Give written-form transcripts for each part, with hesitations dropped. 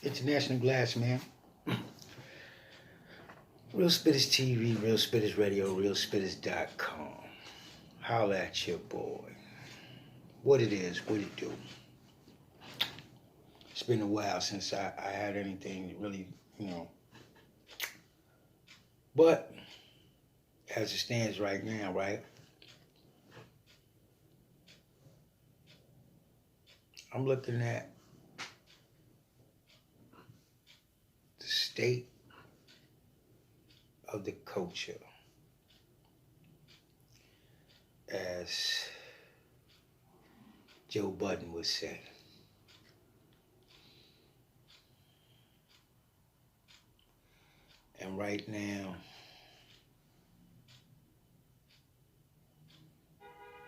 International Glass, man. Real Spitters TV, Real Spitters Radio, RealSpitters.com. Holla at your boy. What it is, what it do. It's been a while since I had anything really, But as it stands right now, right? I'm looking at the state of the culture as Joe Budden would say. And right now,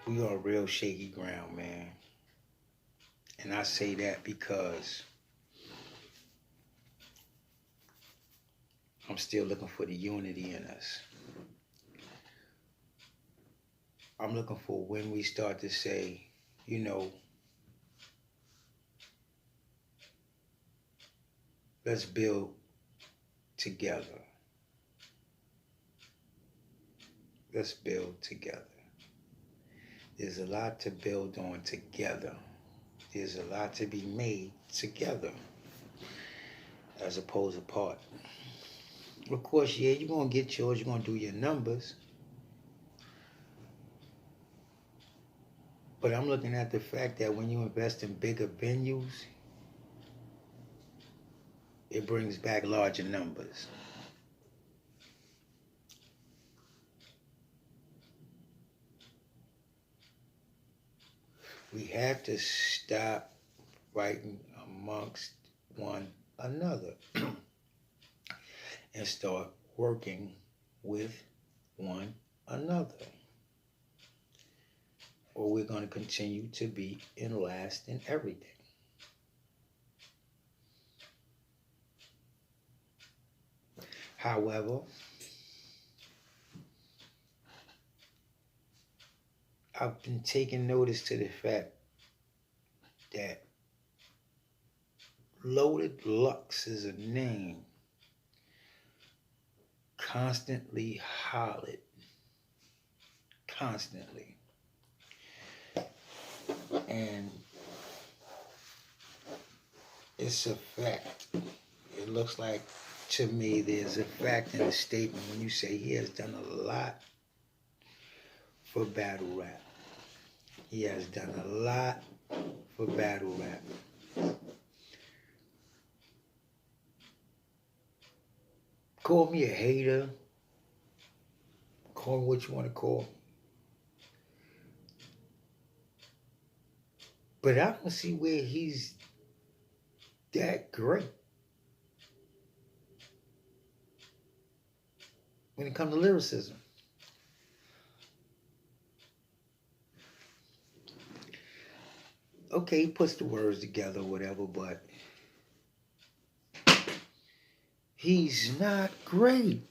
we are real shaky ground, man. And I say that because I'm still looking for the unity in us. I'm looking for when we start to say, let's build together. Let's build together. There's a lot to build on together. There's a lot to be made together as opposed to apart. Of course, yeah, you're going to get yours. You're going to do your numbers. But I'm looking at the fact that when you invest in bigger venues, it brings back larger numbers. We have to stop fighting amongst one another and start working with one another. Or we're going to continue to be in last in everything. However, I've been taking notice to the fact that Loaded Lux is a name constantly hollered. Constantly. And it's a fact. It looks like, to me, there's a fact in the statement when you say he has done a lot for battle rap. He has done a lot for battle rap. Call me a hater. Call me what you want to call me. But I don't see where he's that great when it comes to lyricism. Okay, he puts the words together or whatever, but he's not great.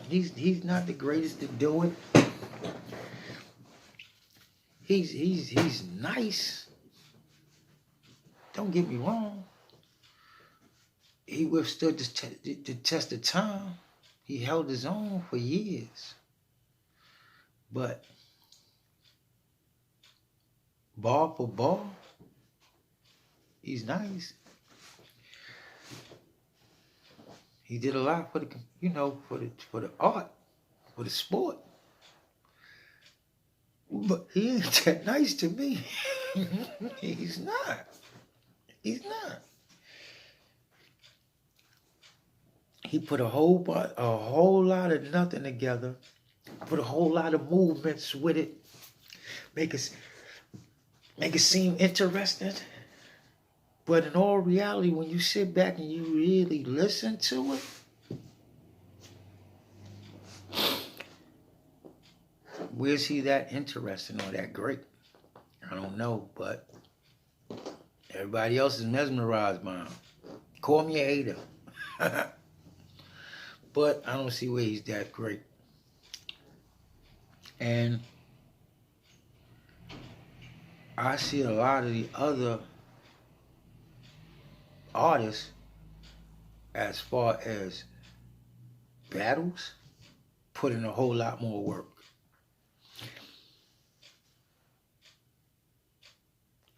He's not the greatest to do it. He's nice. Don't get me wrong. He withstood the test of time. He held his own for years. But bar for bar, he's nice. He did a lot for the, for the art, for the sport. But he ain't that nice to me. He's not. He's not. He put a whole lot of nothing together. Put a whole lot of movements with it. Make it seem interesting. But in all reality, when you sit back and you really listen to it, where's he that interesting or that great? I don't know, but everybody else is mesmerized by him. Call me a hater. But I don't see where he's that great. And I see a lot of the other artists, as far as battles, put in a whole lot more work.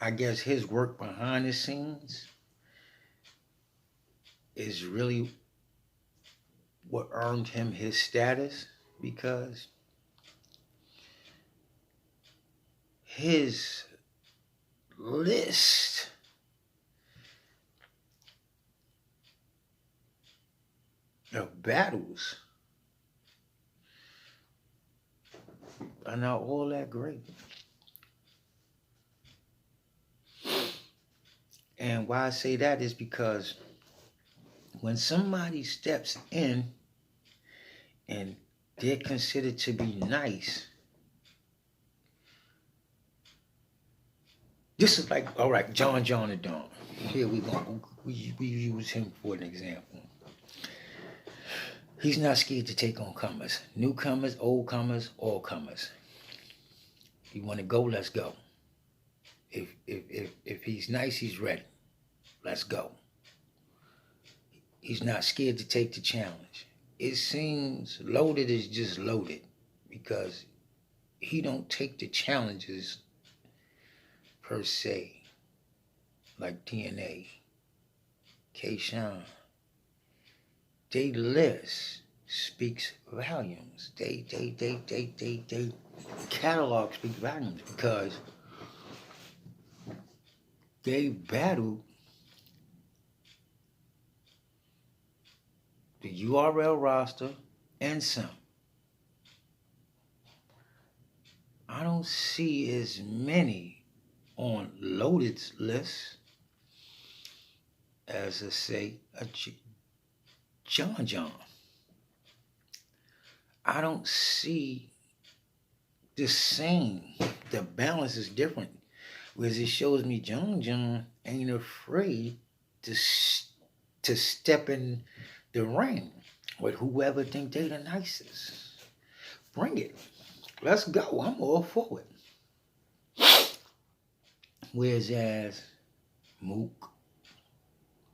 I guess his work behind the scenes is really what earned him his status, because his list of battles are not all that great. And why I say that is because when somebody steps in and they're considered to be nice, this is like, all right, John the Don. Here we go. We use him for an example. He's not scared to take on comers. Newcomers, old comers, all comers. You want to go, let's go. If he's nice, he's ready. Let's go. He's not scared to take the challenge. It seems Loaded is just loaded because he don't take the challenges per se, like DNA, K-Shine. They list speaks volumes. They catalog speaks volumes because they battled the URL roster and some. I don't see as many on Loaded's list as, say, a John. I don't see the same. The balance is different. Whereas it shows me John ain't afraid to step in the ring with whoever think they the nicest. Bring it. Let's go. I'm all for it. Whereas Mook,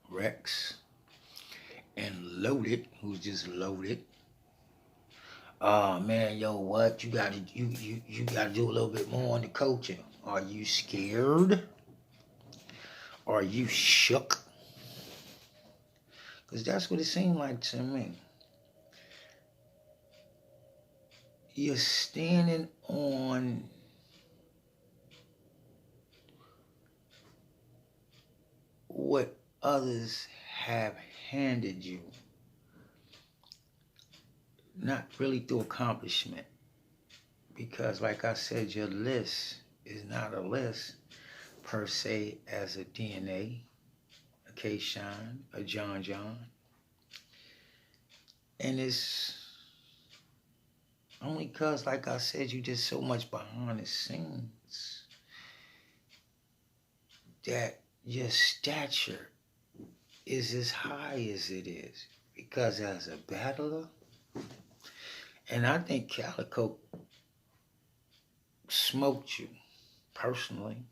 Rex, and Loaded, who's just loaded. Oh man, yo, what? You gotta do a little bit more on the coaching. Are you scared? Are you shook? Because that's what it seemed like to me. You're standing on what others have handed you, not really through accomplishment. Because like I said, your list is not a list per se as a DNA, a K-Shine, a John. And it's only because, like I said, you did so much behind the scenes that your stature is as high as it is. Because as a battler, and I think Calico smoked you, personally.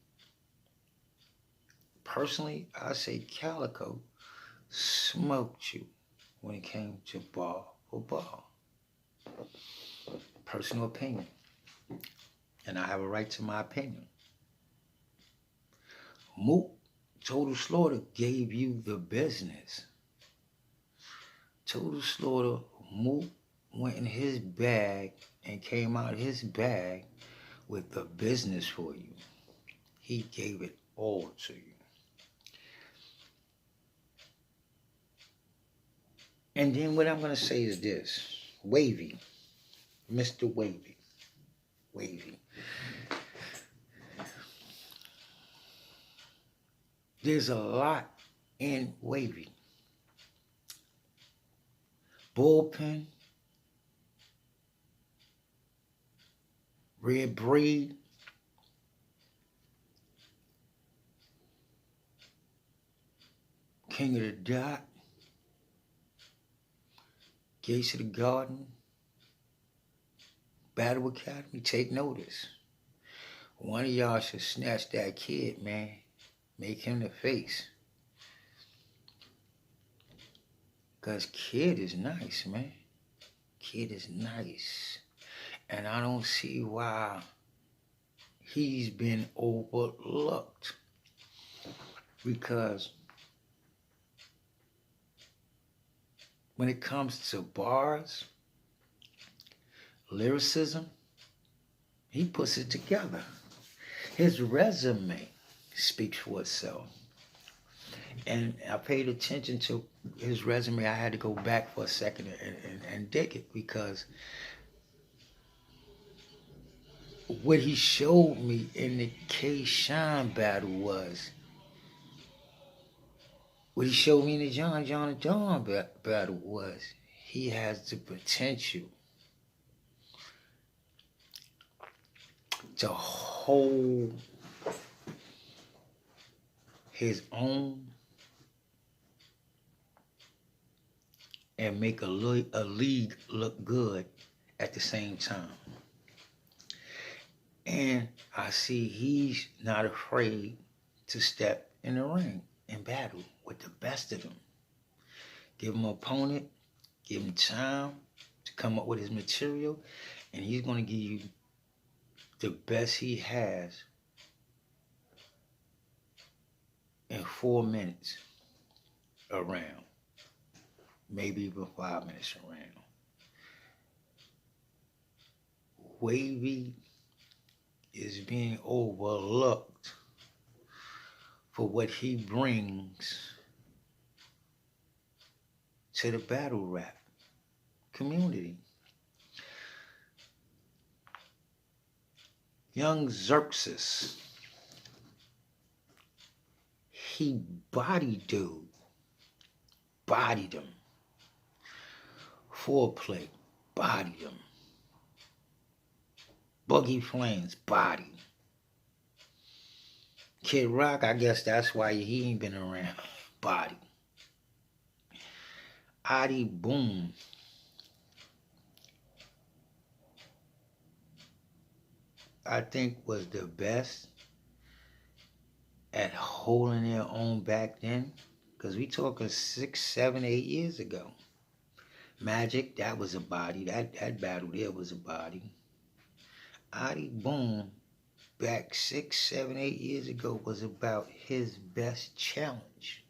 Personally, I say Calico smoked you when it came to ball for ball. Personal opinion. And I have a right to my opinion. Mook, Total Slaughter gave you the business. Total Slaughter, Mook went in his bag and came out of his bag with the business for you. He gave it all to you. And then what I'm going to say is this. Wavy. Mr. Wavy. There's a lot in Wavy. Bullpen. Red Breed. King of the Dot. Gates of the Garden. Battle Academy. Take notice. One of y'all should snatch that kid, man. Make him the face. Because Kid is nice, man. Kid is nice. And I don't see why he's been overlooked. Because when it comes to bars, lyricism, he puts it together. His resume speaks for itself. And I paid attention to his resume. I had to go back for a second and dig it, because what he showed me in the K-Shine battle was, what he showed me in the John and John battle was, he has the potential to hold his own and make a league look good at the same time. And I see he's not afraid to step in the ring and battle with the best of them. Give him an opponent, give him time to come up with his material, and he's going to give you the best he has in 4 minutes around. Maybe even 5 minutes around. Wavy is being overlooked for what he brings to the battle rap community. Young Xerxes, he bodied him. Foreplay, bodied him. Boogie Flames, body. Kid Rock, I guess that's why he ain't been around. Body. Adi Boom. I think was the best at holding their own back then. Because we talking 6, 7, 8 years ago. Magic, that was a body. That battle there was a body. Adi Boom, back 6, 7, 8 years ago, was about his best challenge.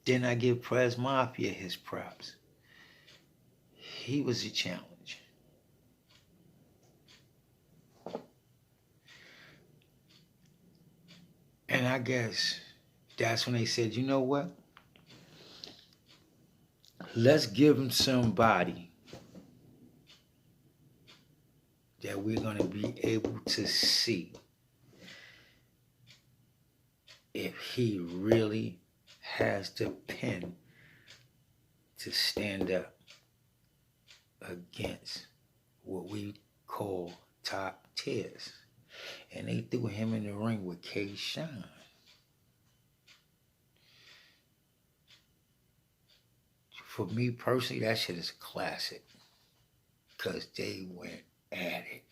Then I give Prez Mafia his props. He was a challenge. And I guess that's when they said, you know what? Let's give him somebody that we're going to be able to see if he really has the pen to stand up against what we call top tiers. And they threw him in the ring with K-Shine. For me personally, that shit is a classic. Because they went at it.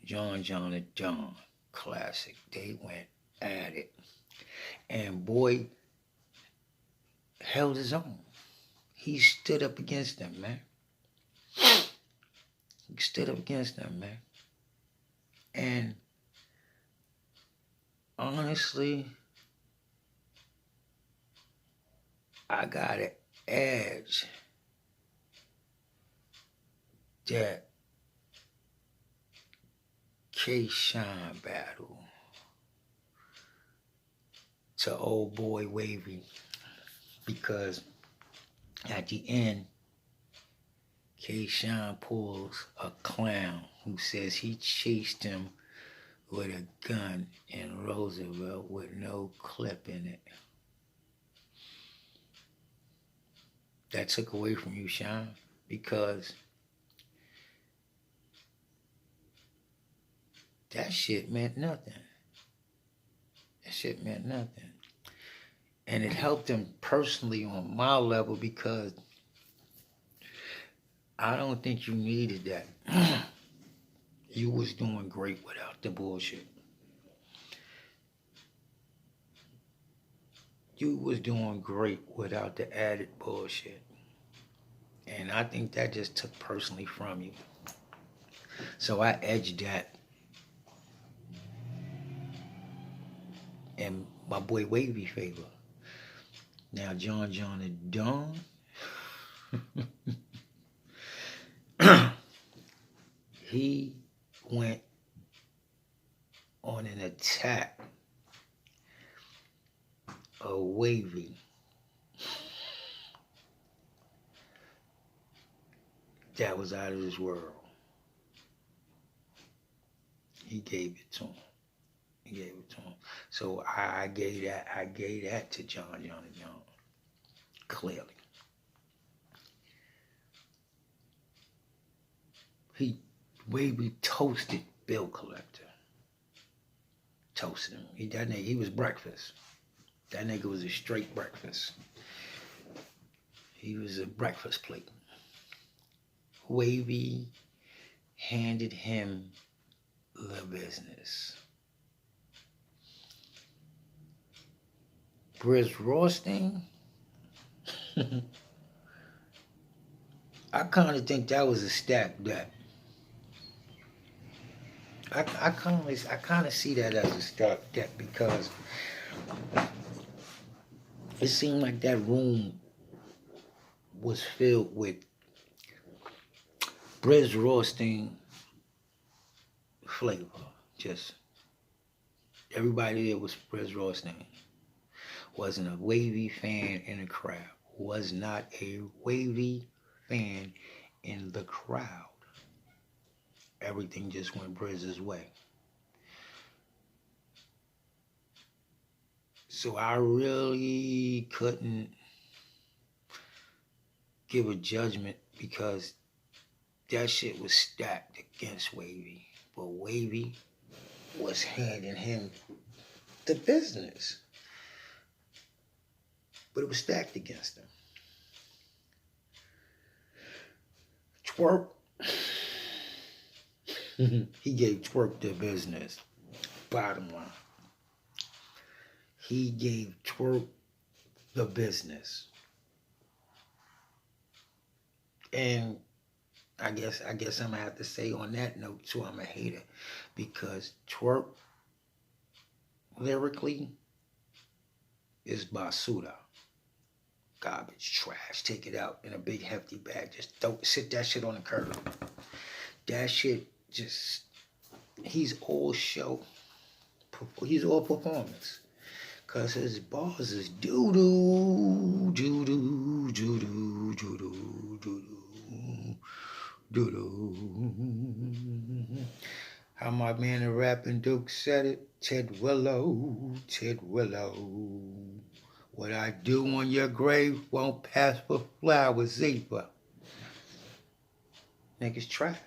John and John, classic. They went at it. And boy held his own. He stood up against them, man. He stood up against them, man. And honestly, I got an edge that K-Shine battle to old boy Wavy, because at the end, K-Shine pulls a clown who says he chased him with a gun in Roosevelt with no clip in it. That took away from you, Shine, because that shit meant nothing. That shit meant nothing. And it helped him personally on my level, because I don't think you needed that. You was doing great without the bullshit. You was doing great without the added bullshit. And I think that just took personally from you. So I edged that. In my boy Wavy favor. Now John and Don. He went on an attack of Wavy. That was out of this world. He gave it to him. So I gave that to John and John. Clearly. Wavy toasted Bill Collector. Toasted him. He was breakfast. That nigga was a straight breakfast. He was a breakfast plate. Wavy handed him the business. Briz Rothstein, I kind of think that was a stacked deck. I kind of see that as a stacked deck because it seemed like that room was filled with Briz Rothstein flavor. Just everybody there was Briz Rothstein. Wasn't a Wavy fan in the crowd. Was not a Wavy fan in the crowd. Everything just went Briz's way. So I really couldn't give a judgment because that shit was stacked against Wavy. But Wavy was handing him the business. But it was stacked against him. Twerk. He gave Twerk the business. Bottom line. He gave Twerk the business. And I guess I'm gonna have to say on that note too, I'm a hater. Because Twerk lyrically is basura. Garbage, trash, take it out in a big hefty bag. Just sit that shit on the curb. That shit just, he's all show. He's all performance. Cause his bars is doo-doo, doo-doo, doo-doo, doo-doo, doo-doo, doo-doo. How my man the rapping Duke said it, Ted Willow. What I do on your grave won't pass for flowers either. Nigga's trash.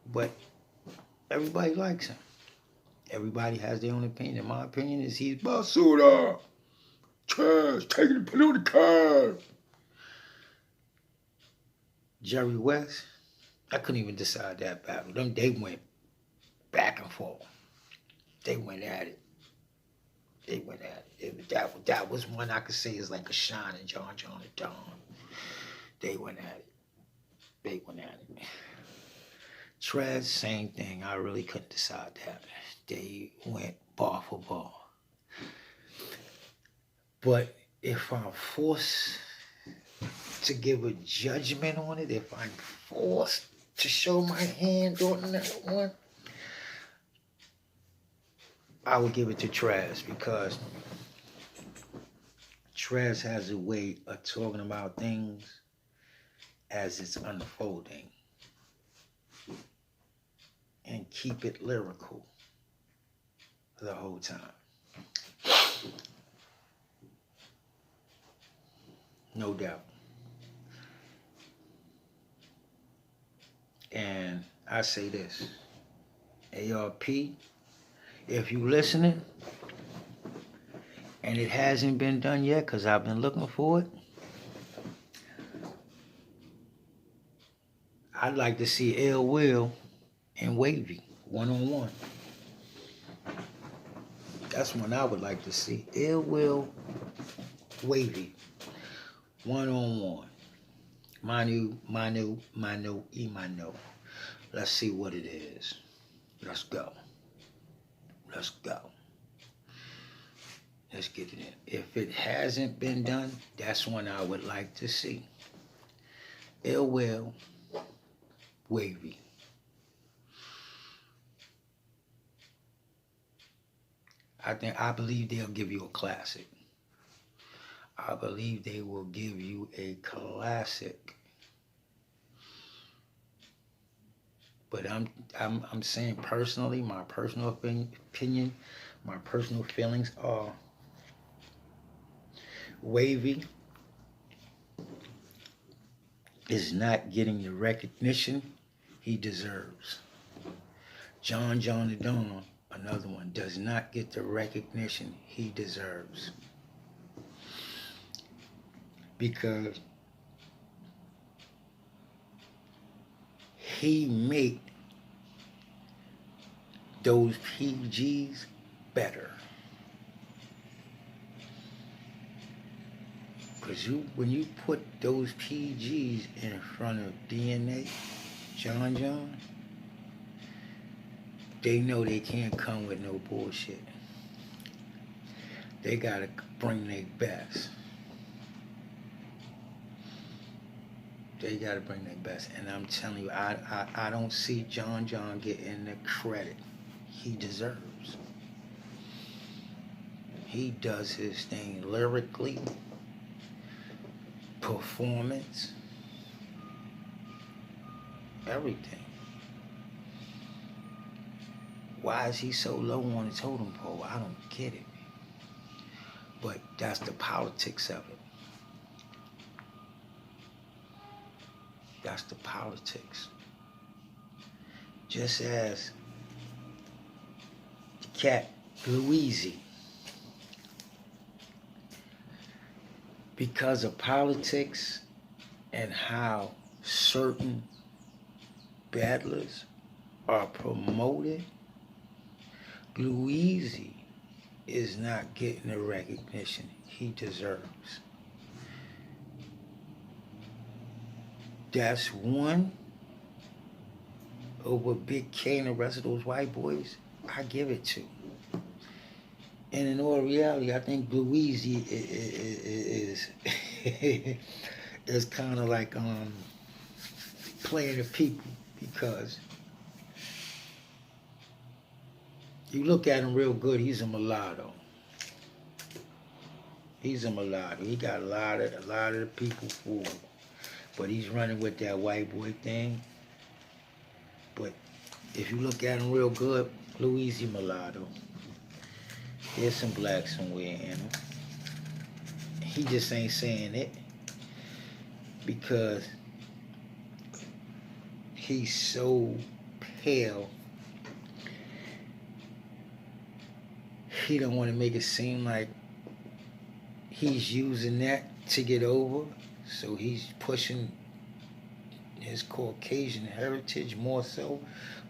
But everybody likes him. Everybody has their own opinion. My opinion is he's basura. Trash. Take it and put it on the curb. Jerry West, I couldn't even decide that battle. They went back and forth. They went at it. That was one I could say is like a Shine and John and Don. They went at it. Trez, same thing. I really couldn't decide that. They went bar for bar. But if I'm forced to give a judgment on it, if I'm forced to show my hand on that one, I would give it to Trez because Trez has a way of talking about things as it's unfolding and keep it lyrical the whole time. No doubt. And I say this, ARP, if you listening, and it hasn't been done yet, because I've been looking for it, I'd like to see Ill Will and Wavy, one-on-one. That's one I would like to see. Ill Will Wavy. One-on-one. Manu, Imano. Let's see what it is. Let's go. Let's go. Let's get it in. If it hasn't been done, that's one I would like to see. Ill Will, Wavy. I believe they'll give you a classic. I believe they will give you a classic. But I'm saying personally, my personal opinion, my personal feelings are Wavy is not getting the recognition he deserves. John the Don, another one, does not get the recognition he deserves. Because he made those PGs better. Because when you put those PGs in front of DNA, John, they know they can't come with no bullshit. They gotta bring their best. They gotta bring their best. And I'm telling you, I don't see John getting the credit he deserves. He does his thing lyrically, performance, everything. Why is he so low on the totem pole? I don't get it. But that's the politics of it. That's the politics. Just as the cat Louise, because of politics and how certain battlers are promoted, Louise is not getting the recognition he deserves. That's one over Big K and the rest of those white boys. I give it to. And in all reality, I think Louise is kind of like playing the people, because you look at him real good, he's a mulatto. He's a mulatto. He got a lot of the people fooled. But he's running with that white boy thing. But if you look at him real good, Louise mulatto. There's some black somewhere in him. He just ain't saying it because he's so pale. He don't want to make it seem like he's using that to get over. So he's pushing his Caucasian heritage more so.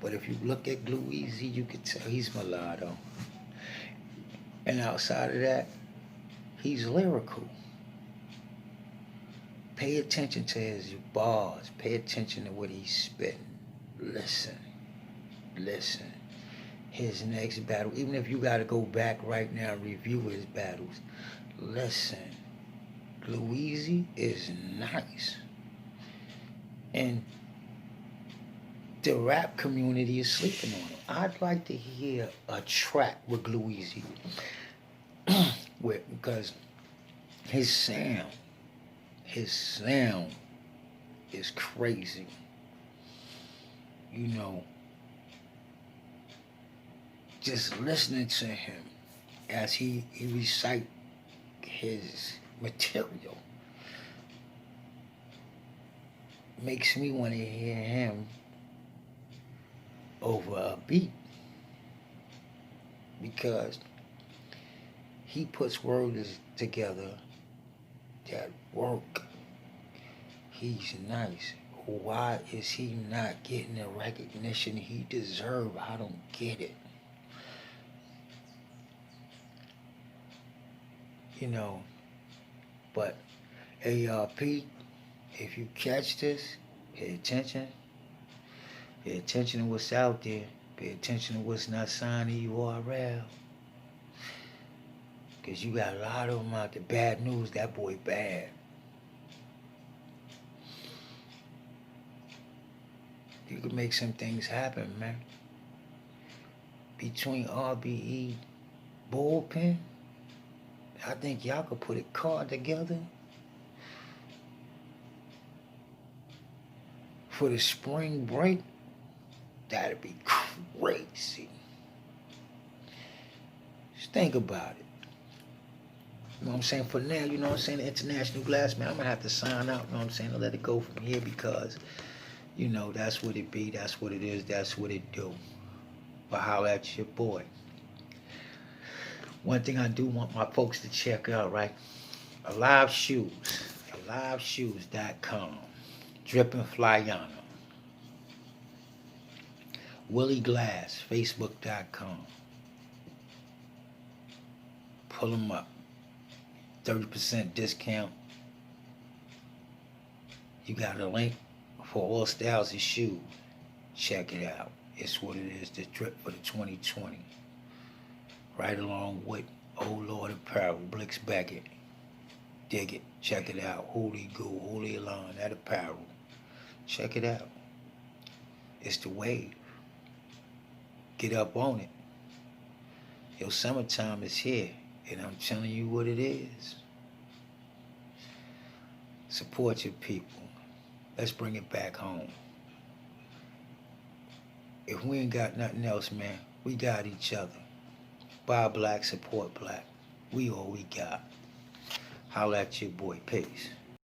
But if you look at Louise, you can tell he's mulatto. And outside of that, he's lyrical. Pay attention to his bars. Pay attention to what he's spitting. Listen. His next battle, even if you got to go back right now and review his battles, listen. Louise is nice. And the rap community is sleeping on him. I'd like to hear a track with Louise. Because his sound is crazy. You know, just listening to him as he recite his material makes me want to hear him over a beat, because he puts words together that work. He's nice. Why is he not getting the recognition he deserves? I don't get it. You know, But ARP, if you catch this, pay attention. Pay attention to what's out there. Pay attention to what's not signed in URL. Because you got a lot of them out there. Bad news, that boy bad. You can make some things happen, man. Between RBE, bullpen, I think y'all could put a card together for the spring break. That'd be crazy. Just think about it. You know what I'm saying? For now, you know what I'm saying? The International Glass, man, I'm going to have to sign out, you know what I'm saying? To let it go from here because, you know, that's what it be. That's what it is. That's what it do. But holler at your boy. One thing I do want my folks to check out, right? Alive Shoes. AliveShoes.com. Drippin' Flyana. Willie Glass. Facebook.com. Pull them up. 30% discount. You got a link for all styles of shoes. Check it out. It's what it is, the drip for the 2020. Right along with Old Lord Apparel, Blix Beckett. Dig it. Check it out. Holy Goo, Holy Alon, that apparel. Check it out. It's the wave. Get up on it. Your summertime is here, and I'm telling you what it is. Support your people. Let's bring it back home. If we ain't got nothing else, man, we got each other. Buy black, support black. We all we got. Holla at your boy. Peace.